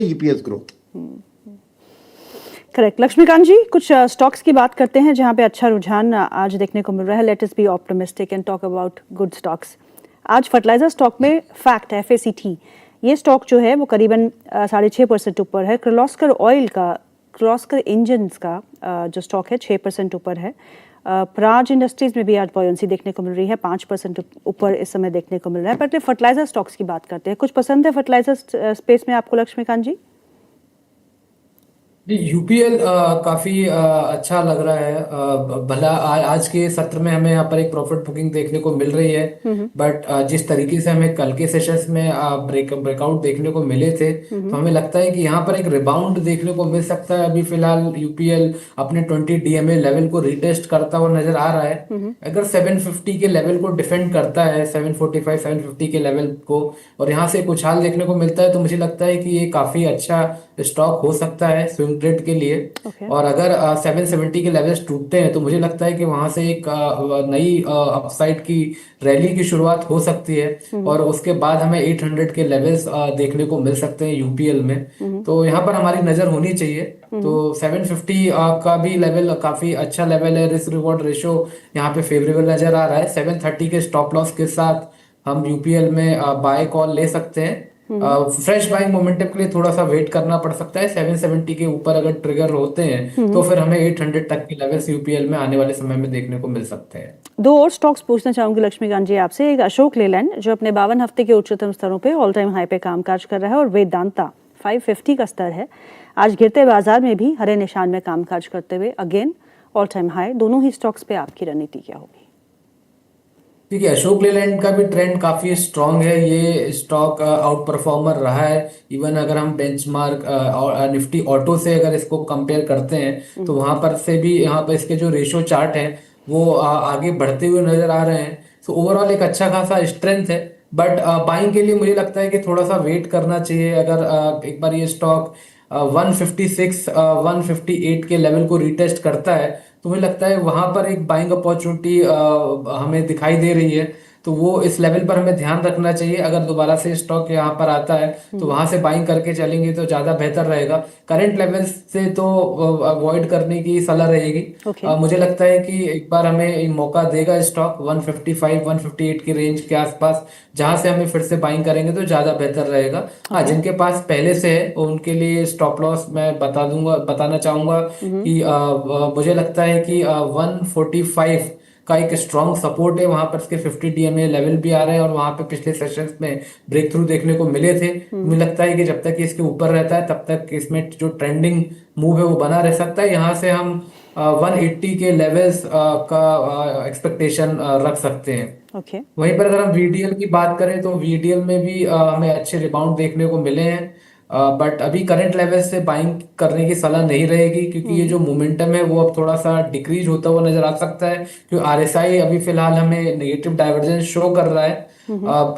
EPS growth. Correct. Laxmikant जी, कुछ stocks की बात करते हैं जहां पे अच्छा रुझान आज देखने को मिल रहा है। Let us be optimistic and talk about good stocks. आज फर्टिलाइजर स्टॉक में फैक्ट FACT, ये स्टॉक जो है वो करीबन 6.5% ऊपर है। किर्लोस्कर इंजन्स का जो स्टॉक है 6% ऊपर है। प्राज इंडस्ट्रीज में भी आज बॉयंसी देखने को मिल रही है, 5% ऊपर इस समय देखने को मिल रहा है। पर फर्टिलाइजर स्टॉक्स की बात करते हैं, कुछ पसंद है फर्टिलाइजर स्पेस में आपको लक्ष्मीकांत जी? जी, यूपीएल काफी अच्छा लग रहा है। भला आज के सत्र में हमें यहाँ पर एक प्रॉफिट बुकिंग देखने को मिल रही है, बट जिस तरीके से हमें कल के सेशंस में ब्रेकआउट देखने को मिले थे, तो हमें लगता है कि यहाँ पर एक रिबाउंड देखने को मिल सकता है। अभी फिलहाल यूपीएल अपने 20 DMA लेवल को रिटेस्ट करता हुआ नजर आ रहा है। अगर 750 के लेवल को डिफेंड करता है, 745 750 के लेवल को, और यहाँ से कुछ हाल देखने को मिलता है, तो मुझे लगता है कि ये काफी अच्छा स्टॉक हो सकता है स्विंग ट्रेड के लिए। और अगर 770 के लेवल्स टूटते हैं, तो मुझे लगता है कि वहां से एक नई अपसाइड की रैली की शुरुआत हो सकती है, और उसके बाद हमें 800 के लेवल्स देखने को मिल सकते हैं यूपीएल में। तो यहाँ पर हमारी नजर होनी चाहिए। तो 750 का भी लेवल काफी अच्छा लेवल है। रिस्क रिवॉर्ड रेशियो यहाँ पे फेवरेबल नजर आ रहा है। 730 के स्टॉप लॉस के साथ हम यूपीएल में बाय कॉल ले सकते हैं। फ्रेश बाइंग मोमेंटम के लिए थोड़ा सा वेट करना पड़ सकता है। 770 के ऊपर अगर ट्रिगर होते हैं, तो फिर हमें 800 तक के लेवल्स यूपीएल में आने वाले समय में देखने को मिल सकते हैं। दो और स्टॉक्स पूछना चाहूंगी लक्ष्मीकांत जी आपसे। एक अशोक लेलैंड जो अपने 52 हफ्ते के उच्चतम स्तरों पे ऑल टाइम हाई पे कामकाज कर रहा है, और वेदांता 550 का स्तर है। आज गिरते बाजार में भी हरे निशान में कामकाज करते हुए अगेन ऑल टाइम हाई। दोनों ही स्टॉक्स पे आपकी रणनीति क्या होगी? ठीक है, अशोक लेलैंड का भी ट्रेंड काफी स्ट्रांग है। ये स्टॉक आउट परफॉर्मर रहा है। इवन अगर हम बेंचमार्क निफ्टी ऑटो से अगर इसको कंपेयर करते हैं, तो वहां पर से भी यहाँ पर इसके जो रेशियो चार्ट है वो आगे बढ़ते हुए नजर आ रहे हैं। तो ओवरऑल एक अच्छा खासा स्ट्रेंथ है, बट बाइंग के लिए मुझे लगता है कि थोड़ा सा वेट करना चाहिए। अगर एक बार ये स्टॉक 156 158 के लेवल को रिटेस्ट करता है, तो मुझे लगता है वहां पर एक बाइंग अपॉर्चुनिटी हमें दिखाई दे रही है। तो वो इस लेवल पर हमें ध्यान रखना चाहिए। अगर दोबारा से स्टॉक यहाँ पर आता है, तो वहां से बाइंग करके चलेंगे तो ज्यादा बेहतर रहेगा। करंट लेवल से तो अवॉइड करने की सलाह रहेगी। मुझे लगता है कि एक बार हमें मौका देगा स्टॉक 155 158 की रेंज के आसपास, जहां से हमें फिर से बाइंग करेंगे तो ज्यादा बेहतर रहेगा। हाँ, जिनके पास पहले से है उनके लिए स्टॉप लॉस मैं बताना चाहूंगा कि मुझे लगता है कि 145 का एक स्ट्रॉन्ग सपोर्ट है। वहां पर इसके 50 DMA लेवल भी आ रहे हैं, और वहां पे पिछले सेशंस में ब्रेक थ्रू देखने को मिले थे। मुझे लगता है कि जब तक इसके ऊपर रहता है, तब तक इसमें जो ट्रेंडिंग मूव है वो बना रह सकता है। यहाँ से हम 180 के लेवल्स का एक्सपेक्टेशन रख सकते हैं। वहीं पर अगर हम VDL की बात करें, तो VDL में भी हमें अच्छे रिबाउंड देखने को मिले हैं, बट अभी करंट लेवल से बाइंग करने की सलाह नहीं रहेगी, क्योंकि ये जो मोमेंटम है वो अब थोड़ा सा डिक्रीज होता हुआ नजर आ सकता है। क्योंकि RSI अभी फिलहाल हमें नेगेटिव डाइवर्जेंस शो कर रहा है।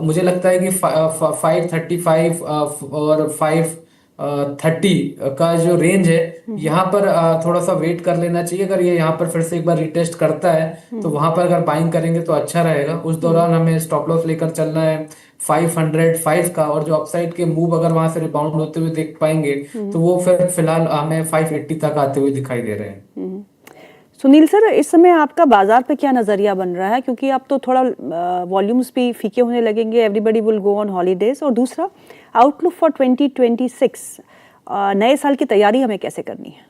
मुझे लगता है कि 535 और 530 का जो रेंज है, यहाँ पर थोड़ा सा वेट कर लेना चाहिए। अगर ये यहाँ पर फिर से एक बार रिटेस्ट करता है, तो वहां पर अगर बाइंग करेंगे तो अच्छा रहेगा। उस दौरान हमें स्टॉप लॉस लेकर चलना है 505 का, और जो अपसाइड के मूव अगर वहां से रिबाउंड होते हुए देख पाएंगे, तो वो फिर फिलहाल हमें 580 तक आते हुए दिखाई दे रहे हैं। सुनील सर, इस समय आपका बाजार पे क्या नजरिया बन रहा है? क्योंकि अब तो थोड़ा वॉल्यूम्स भी फीके होने लगेंगे, everybody will go on holidays. और दूसरा, आउटलुक फॉर 2026, नए साल की तैयारी हमें कैसे करनी है?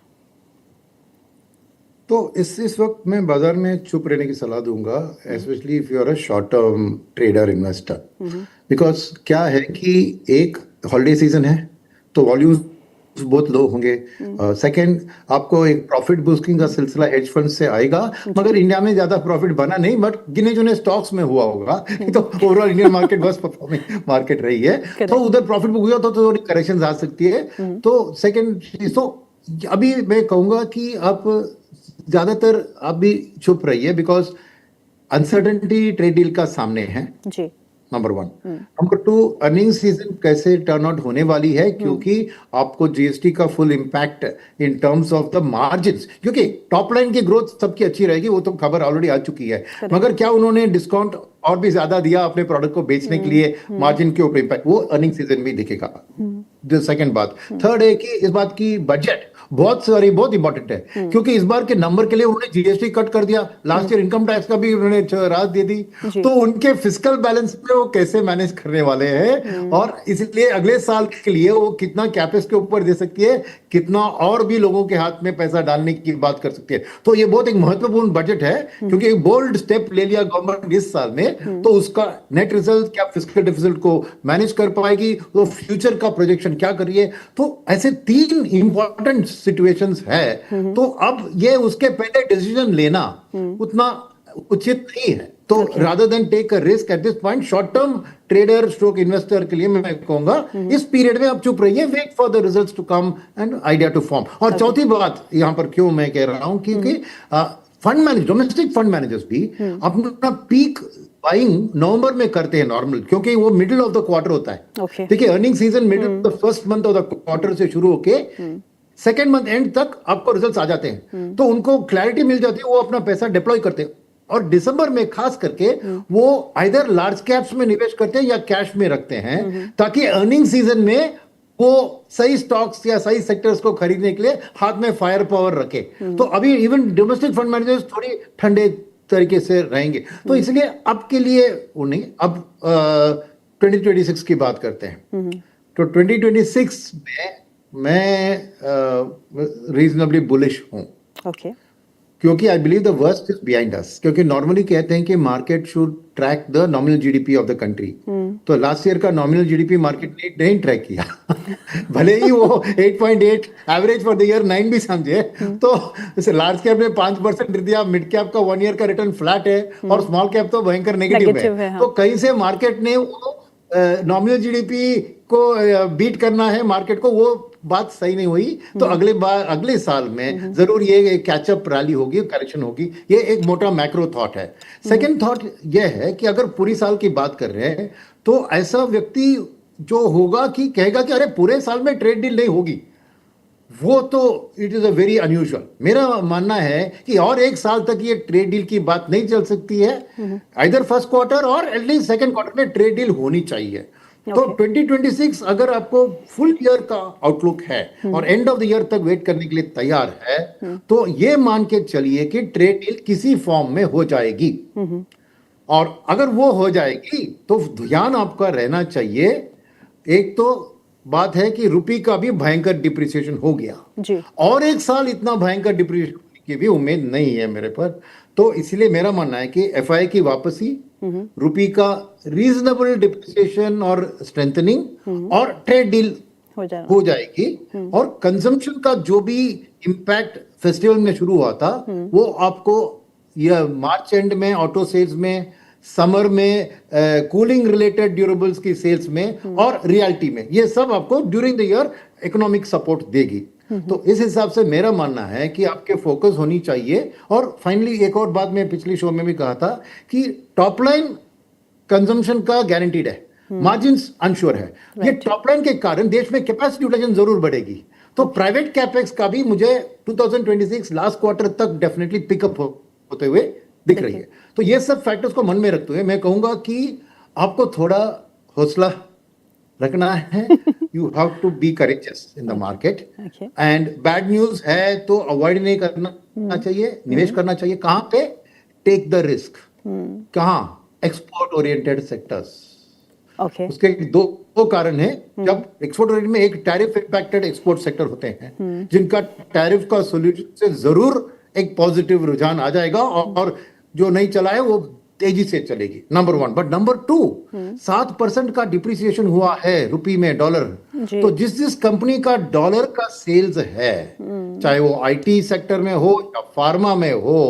तो इस वक्त मैं बाजार में चुप रहने की सलाह दूंगा, specially if you are a short term trader investor. Because क्या है कि एक हॉलीडे सीजन है, तो वॉल्यूम्स बहुत लो होंगे। सेकंड, आपको एक प्रॉफिट बूस्टिंग का सिलसिला हेज फंड से आएगा, मगर इंडिया में ज्यादा प्रॉफिट बना नहीं, बट गिने चुने स्टॉक्स में हुआ होगा। तो ओवरऑल इंडियन मार्केट बस परफॉर्मिंग मार्केट रही है, तो उधर प्रॉफिट बुक हुआ तो थोड़ी करेक्शन आ सकती है। तो सेकंड, तो अभी मैं कहूंगा कि आप ज्यादातर आप भी चुप रहिए, बिकॉज अनसर्टेनिटी ट्रेड डील का सामने है जी, नंबर 1। नंबर 2, अर्निंग सीजन कैसे टर्न आउट होने वाली है, क्योंकि आपको जीएसटी का full impact in terms of the margins, क्योंकि टॉप लाइन की ग्रोथ सबकी अच्छी रहेगी, वो तो खबर ऑलरेडी आ चुकी है, मगर क्या उन्होंने डिस्काउंट और भी ज्यादा दिया अपने प्रोडक्ट को बेचने के लिए, मार्जिन के ऊपर इम्पैक्ट वो अर्निंग सीजन में दिखेगा। जो सेकंड बात, थर्ड है कि इस बात की बजट बहुत इंपॉर्टेंट है, क्योंकि इस बार के नंबर के लिए उन्होंने जीएसटी कट कर दिया, लास्ट ईयर इनकम टैक्स का भी उन्होंने राहत दे दी, तो उनके फिस्कल बैलेंस पे वो कैसे मैनेज करने वाले हैं, और इसलिए अगले साल के लिए वो कितना कैपेक्स के ऊपर दे सकती है, कितना और भी लोगों के हाथ में पैसा डालने की बात कर सकती है। तो ये बहुत एक महत्वपूर्ण बजट है, क्योंकि एक बोल्ड स्टेप ले लिया गवर्नमेंट इस साल में, तो उसका नेट रिजल्ट क्या फिस्कल डेफिसिट को मैनेज कर पाएगी, तो फ्यूचर का प्रोजेक्शन क्या करिए। तो ऐसे 3 इंपॉर्टेंट सिचुएशंस है, तो अब ये उसके पहले डिसीजन लेना उतना उचित नहीं है। तो rather than take a risk at this point, short term trader stroke investor के लिए मैं कहूंगा इस पीरियड में आप चुप रहिए, wait for the results to come and idea to form. और चौथी बात यहां पर क्यों मैं कह रहा हूं, क्योंकि fund manager, domestic fund managers भी अपना पीक बाइंग नवंबर में करते हैं नॉर्मल, क्योंकि वो मिडिल ऑफ द क्वार्टर होता है। देखिए earning season middle of the first month of the quarter से शुरू होके सेकेंड मंथ एंड तक आपको रिजल्ट्स आ जाते हैं, तो उनको क्लैरिटी मिल जाती है, वो अपना पैसा डिप्लॉय करते हैं। और दिसंबर में खास करके वो आइदर लार्ज कैप्स में निवेश करते हैं या कैश में रखते हैं, ताकि अर्निंग सीजन में वो सही स्टॉक्स या सही सेक्टर्स को खरीदने के लिए हाथ में फायर पावर रखे। तो अभी इवन डोमेस्टिक फंड मैनेजर्स थोड़ी ठंडे तरीके से रहेंगे, तो इसलिए अब के लिए वो नहीं। अब 2026 की बात करते हैं, तो 2026 में मैं रीजनेबली बुलिश हूं, क्योंकि I believe the worst is behind us. क्योंकि नॉर्मली कहते हैं कि market should track the nominal GDP of the country, तो लास्ट ईयर का नॉमिनल जीडीपी मार्केट ने नहीं ट्रैक किया भले ही वो 8.8 एवरेज फॉर द ईयर 9 भी समझे, तो लार्ज कैप ने 5% दिया, मिड कैप का 1 ईयर का रिटर्न फ्लैट है, और स्मॉल कैप तो भयंकर नेगेटिव है। तो कहीं से मार्केट ने नॉमिनल जीडीपी को बीट करना है मार्केट को, वो बात सही नहीं हुई। तो अगले साल में जरूर ये कैचअप रैली होगी, करेक्शन होगी। ये एक मोटा मैक्रो थॉट है। सेकंड थॉट ये है कि अगर पूरी साल की बात कर रहे हैं, तो ऐसा व्यक्ति जो होगा कि कहेगा कि अरे पूरे साल में ट्रेड डील नहीं होगी, वो तो it is a very unusual. मेरा मानना है कि और एक साल तक ये ट्रेड डील की बात नहीं चल सकती है, आइदर फर्स्ट क्वार्टर और एटलीस्ट सेकंड क्वार्टर में ट्रेड डील होनी चाहिए। तो 2026 अगर आपको फुल ईयर का आउटलुक है और एंड ऑफ द ईयर तक वेट करने के लिए तैयार है, तो ये मान के चलिए कि ट्रेड डील किसी फॉर्म में हो जाएगी। और अगर वो हो जाएगी तो ध्यान आपका रहना चाहिए, एक तो बात है कि रुपये का भी भयंकर डिप्रिसिएशन हो गया जी, और एक साल इतना भयंकर डिप्रिसिएशन की भी उम्मीद नहीं है मेरे पर। तो इसलिए मेरा मानना है कि एफआई की वापसी, रुपये का रीजनेबल डिप्रिसिएशन और स्ट्रेंथनिंग, और ट्रेड डील हो जाएगी। और कंजम्पशन का जो भी इम्पैक्ट फेस्टिवल में शुरू हुआ था, वो आपको यह मार्च एंड में ऑटो सेल्स में, समर में कूलिंग रिलेटेड ड्यूरेबल्स की सेल्स में, और रियल्टी में, ये सब आपको during the year economic support देगी। तो इस हिसाब से मेरा मानना है कि आपके फोकस होनी चाहिए। और फाइनली एक और बात मैं पिछली शो में भी कहा था कि टॉप लाइन कंजम्पशन का गारंटीड है, मार्जिन्स अनश्योर है। ये टॉप लाइन के कारण देश में कैपेसिटी यूटिलाइजेशन जरूर बढ़ेगी। तो प्राइवेट कैपेक्स का भी मुझे 2026 लास्ट क्वार्टर तक डेफिनेटली पिकअप होते हुए दिख रही है। तो ये सब फैक्टर्स को मन में रखते हुए मैं कहूंगा कि आपको थोड़ा हौसला रखना है। You have to be courageous in the market, and bad news है तो अवॉइड नहीं करना चाहिए, निवेश करना चाहिए। कहां पे? Take the risk. कहां? Export oriented sectors. उसके दो कारण है। जब एक्सपोर्ट ओरिएंटेड में एक टैरिफ इंपैक्टेड एक्सपोर्ट सेक्टर होते हैं, जिनका टैरिफ का सोल्यूशन से जरूर एक पॉजिटिव रुझान आ जाएगा, और जो नहीं चला है वो तेजी से चलेगी, नंबर 1। बट नंबर 2, 7% का डिप्रिसिएशन हुआ है रुपये में डॉलर। तो जिस कंपनी का डॉलर का सेल्स है, चाहे वो आईटी सेक्टर में हो या फार्मा में हो,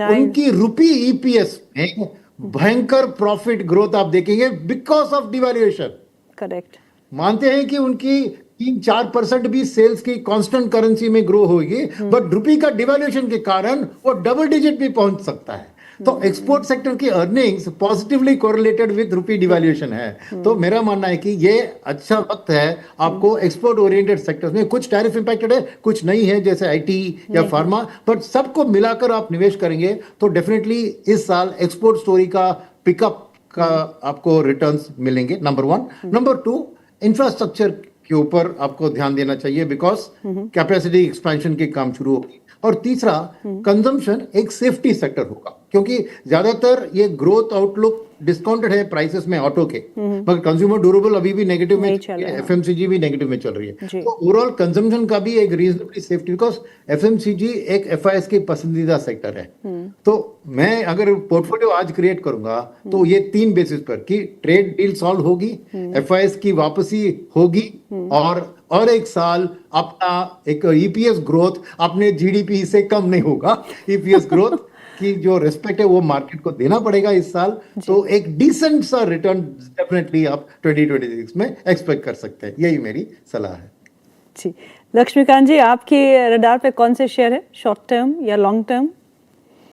उनकी रुपये ईपीएस में भयंकर प्रॉफिट ग्रोथ आप देखेंगे बिकॉज ऑफ डिवैल्यूएशन। करेक्ट। मानते हैं कि उनकी 3-4% भी सेल्स की कांस्टेंट करेंसी में ग्रो होगी, बट रुपये का डिवैल्यूएशन के कारण वो डबल डिजिट भी पहुंच सकता है। तो एक्सपोर्ट सेक्टर की earnings positively correlated with rupee devaluation है। तो मेरा मानना है कि ये अच्छा वक्त है आपको एक्सपोर्ट ओरिएंटेड सेक्टर्स में, कुछ टैरिफ इंपैक्टेड है, कुछ नहीं है जैसे आईटी या फार्मा, बट सबको मिलाकर आप निवेश करेंगे तो डेफिनेटली इस साल एक्सपोर्ट स्टोरी का पिकअप का आपको रिटर्न्स मिलेंगे, नंबर 1। नंबर 2, इंफ्रास्ट्रक्चर के ऊपर आपको ध्यान देना चाहिए बिकॉज कैपेसिटी एक्सपेंशन के काम शुरू होगी। और तीसरा, कंजम्पशन एक सेफ्टी सेक्टर होगा, क्योंकि ज्यादातर ये ग्रोथ आउटलुक डिस्काउंटेड है प्राइसेस में ऑटो के, मगर कंज्यूमर ड्यूरेबल अभी भी नेगेटिव में चल रही है, एफएमसीजी भी नेगेटिव में चल रही है। तो ओवरऑल कंजम्पशन का भी एक रीजनेबली सेफ्टी, बिकॉज एफएमसीजी एक एफआईएस की पसंदीदा सेक्टर है। तो मैं अगर पोर्टफोलियो आज क्रिएट करूंगा तो ये 3 बेसिस पर कि ट्रेड डील सॉल्व होगी, एफआईएस की वापसी होगी, और एक साल अपना एक ईपीएस ग्रोथ अपने जीडीपी से कम नहीं होगा। ईपीएस ग्रोथ की जो रिस्पेक्ट है वो मार्केट को देना पड़ेगा इस साल। तो एक डिसेंट सा रिटर्न डेफिनेटली आप 2026 में एक्सपेक्ट कर सकते हैं, यही मेरी सलाह है। जी, लक्ष्मीकांत जी, आपके रडार पे कौन से शेयर है, शॉर्ट टर्म या लॉन्ग टर्म?